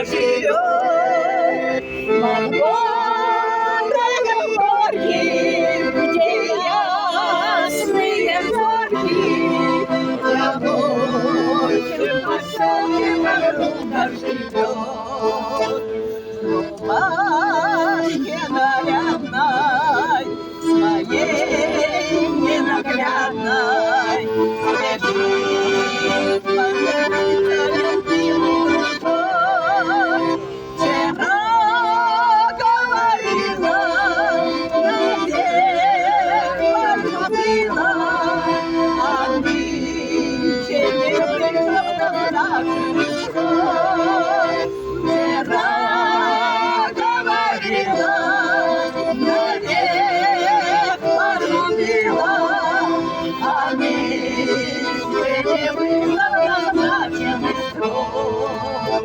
живет над городом горьким, где ясные зорьки. Я больше поселке подруга живет. В рубашке нарядной, своей ненаглядной, лежит планета любимый дружок. Вчера говорила, наверх полюбила, а нынче не пришло до наших школ. Вчера говорила, наверх полюбила, а нынче не вышло до назначенных срок.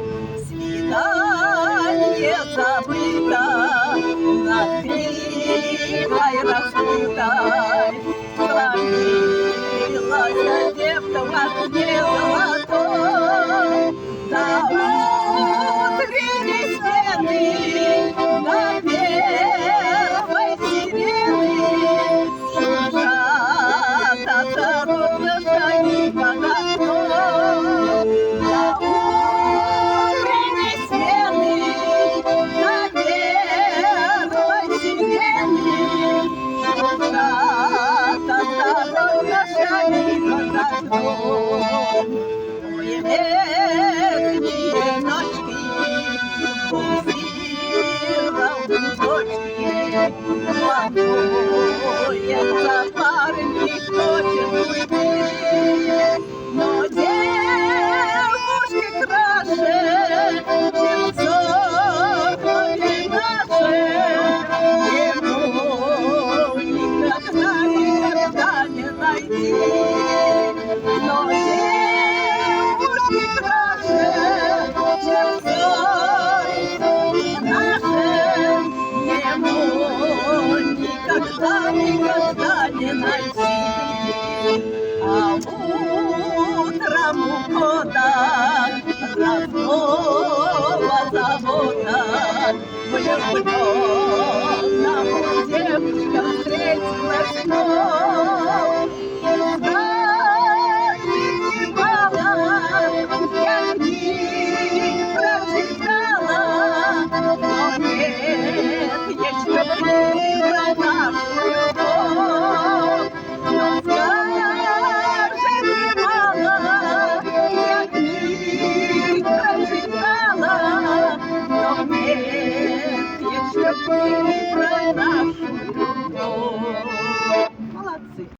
Свидание забыто над кривой раскрытой, склонилась девка в окне золотой. До утренней смены, до первой сирены шумят осторожно шаги под окном. До утренней смены, до первой сирены шумят осторожно шаги под окном. Ой, летние ночки, пульсировали точки, волнуется парень, не хочет уйти. Но девушки краше, чем соколы наши, ему никогда, никогда не найти. Но девушки краше, чем соколы наши, ему никогда, никогда не найти. А утром ухода родного завода влюбленному девушка встретилась вновь. Я книги прочитала, но нет еще книги про нашу любовь. Но скажи немало, я книги прочитала, но нет еще книги про нашу